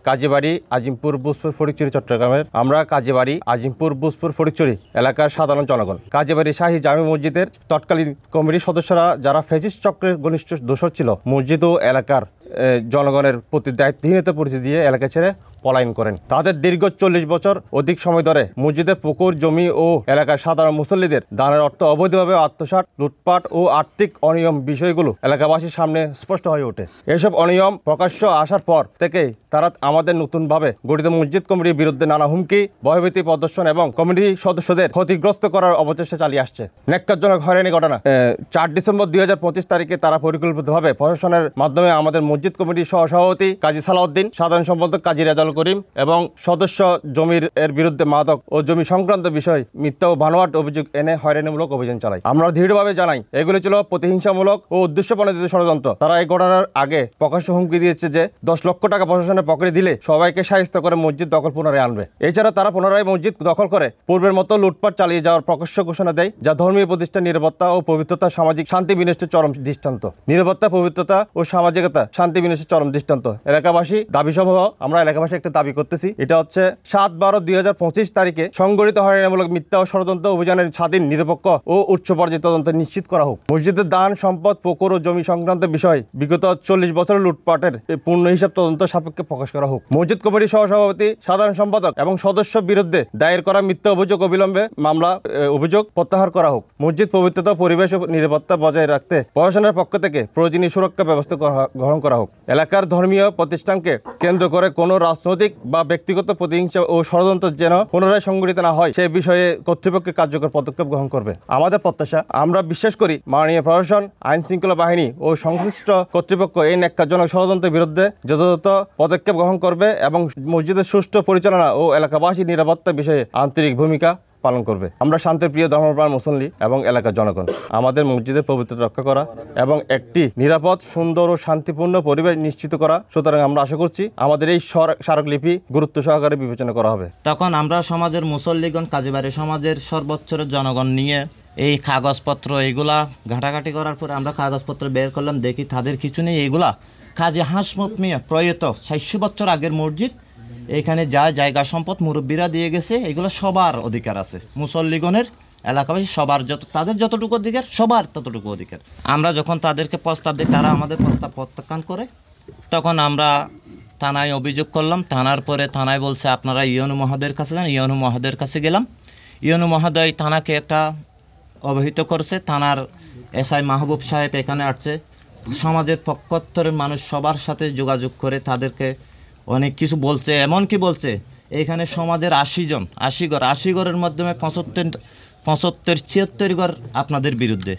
কাজীবাড়ি আজিমপুর বুসপুর ফটিকছড়ি চট্টগ্রামের আমরা কাজীবাড়ি আজিমপুর বুসপুর ফটিকছড়ি এলাকার সাধারণ জনগণ কাজীবাড়ি শাহী জামে মসজিদের তৎকালীন কমিটির সদস্যরা যারা ফ্যাসিস্ট চক্রের ঘনিষ্ঠ দোসর ছিল মসজিদ ও এলাকার জনগণের প্রতি দায়িত্বহীনতা পরিচয় দিয়ে এলাকা ছেড়ে পলায়ন করেন। তাদের দীর্ঘ 40 বছর অধিক সময় ধরে মসজিদের পুকুর জমি ও এলাকার সাধারণ মুসল্লিদের দানের অর্থ অবৈধভাবে আত্মসাৎ, লুটপাট ও আর্থিক অনিয়ম বিষয়গুলো এলাকাবাসীর সামনে স্পষ্ট হয়ে ওঠে। এসব অনিয়ম প্রকাশ্য আসার পর থেকেই তারা আমাদের নতুনভাবে গঠিত মসজিদ কমিটির বিরুদ্ধে নানা হুমকি, ভয়ভীতি প্রদর্শন এবং কমিটির সদস্যদের ক্ষতিগ্রস্ত করার অপচেষ্টা চালিয়ে আসছে। ন্যাক্কারজনক হয়রানি ঘটনা 4 ডিসেম্বর 2025 তারিখে তারা পরিকল্পিতভাবে প্রশাসনের মাধ্যমে আমাদের মসজিদ কমিটির সহসভাপতি কাজী সালাউদ্দিন, সাধারণ সম্পাদক কাজী রেজাউল করিম এবং সদস্য জমির এর বিরুদ্ধে মাদক ও জমি সংক্রান্ত বিষয় মিথ্যা ও বানোয়াট অভিযোগ এনে হয়রানিমূলক অভিযান চালায়। আমরা দৃঢ়ভাবে জানাই এগুলো ছিল প্রতিহিংসামূলক ও উদ্দেশ্যপ্রণোদিত ষড়যন্ত্র। তারা এই ঘটনার আগে প্রকাশ্য হুমকি দিয়েছে যে 10 লক্ষ টাকা প্রশাসনের পকেটে দিলে সবাইকে সাহায্য করে মসজিদ দখল পুনরায় আনবে। এছাড়া তারা পুনরায় মসজিদ দখল করে পূর্বের মতো লুটপাট চালিয়ে যাওয়ার প্রকাশ্য ঘোষণা দেয়, যা ধর্মীয় প্রতিষ্ঠান নিরাপত্তা ও পবিত্রতা, সামাজিক শান্তি বিনষ্টের চরম দৃষ্টান্ত। নিরাপত্তা, পবিত্রতা ও সামাজিকতা, শান্তি বিনষ্টের চরম দৃষ্টান্ত। এলাকাবাসী দাবি সমূহ আমরা এলাকাবাসী একটা দাবি করতেছি। এটা হচ্ছে 7/12/2025 তারিখে সংগঠিত হয়রানিমূলক মিথ্যা ও ষড়যন্ত্র অভিযানের স্বাধীন, নিরপেক্ষ ও উচ্চ পর্যায়ে তদন্ত নিশ্চিত করা হোক। মসজিদের দান, সম্পদ, পুকুর ও জমি সংক্রান্ত বিষয় বিগত 40 বছরের লুটপাটের পূর্ণ হিসাব তদন্ত সাপেক্ষে প্রকাশ করা হোক। মসজিদ কমিটির সহসভাপতি, সাধারণ সম্পাদক এবং সদস্য বিরুদ্ধে দায়ের করা মিথ্যা অভিযোগ অবিলম্বে মামলা অভিযোগ প্রত্যাহার করা হোক। মসজিদ পবিত্রতা, পরিবেশ ও নিরাপত্তা বজায় রাখতে প্রশাসনের পক্ষ থেকে প্রয়োজনীয় সুরক্ষা ব্যবস্থা গ্রহণ করা হোক। এলাকার ধর্মীয় প্রতিষ্ঠানকে কেন্দ্র করে কোনো রাজনৈতিক বা ব্যক্তিগত প্রতিহিংসা ও ষড়যন্ত্র যেন পুনরায় সংগঠিত না হয় সে বিষয়ে কর্তৃপক্ষের কার্যকর পদক্ষেপ গ্রহণ করবে। আমাদের প্রত্যাশা, আমরা বিশ্বাস করি মাননীয় প্রশাসন, আইন শৃঙ্খলা বাহিনী ও সংশ্লিষ্ট কর্তৃপক্ষ এই ন্যাক্কারজনক ষড়যন্ত্রের বিরুদ্ধে যথাযথ পদক্ষেপ গ্রহণ করবে এবং মসজিদের সুষ্ঠু পরিচালনা ও এলাকাবাসীর নিরাপত্তা বিষয়ে আন্তরিক ভূমিকা পালন করবে। আমরা শান্তিপ্রিয় ধর্মপ্রাণ মুসল্লি এবং এলাকার জনগণ। আমাদের মসজিদের পবিত্রতা রক্ষা করা এবং একটি নিরাপদ, সুন্দর ও শান্তিপূর্ণ পরিবেশ নিশ্চিত করা। সুতরাং আমরা আশা করছি আমাদের এই স্মারকলিপি গুরুত্ব সহকারে বিবেচনা করা হবে। তখন আমরা সমাজের মুসল্লিগণ, কাজীবাড়ি সমাজের সর্বোচ্চের জনগণ নিয়ে এই কাগজপত্র এইগুলা ঘাটাঘাটি করার পরে আমরা কাগজপত্র বের করলাম, দেখি তাদের কিছু নেই। এইগুলা কাজী হাসমত মিয়া প্রয়াত 400 বছর আগের মসজিদ, এখানে যা জায়গা সম্পদ মুরব্বীরা দিয়ে গেছে, এগুলো সবার অধিকার আছে। মুসল্লিগণের, এলাকাবাসী সবার তাদের যতটুকু অধিকার, সবার ততটুকু অধিকার। আমরা যখন তাদেরকে প্রস্তাব দিই, তারা আমাদের প্রস্তাব প্রত্যাখ্যান করে। তখন আমরা থানায় অভিযোগ করলাম। থানার পরে থানায় বলছে আপনারা ইউএনও মহোদয়ের কাছে যান। ইউএনও মহোদয়ের কাছে গেলাম। ইউএনও মহোদয় থানাকে একটা অবহিত করছে। থানার এসআই মাহবুব সাহেব এখানে আসছে। সমাজের পক্ষান্তরের মানুষ সবার সাথে যোগাযোগ করে তাদেরকে অনেক কিছু বলছে। এমনকি বলছে এখানে সমাজের 80 ঘরের মাধ্যমে 75-76 ঘর আপনাদের বিরুদ্ধে।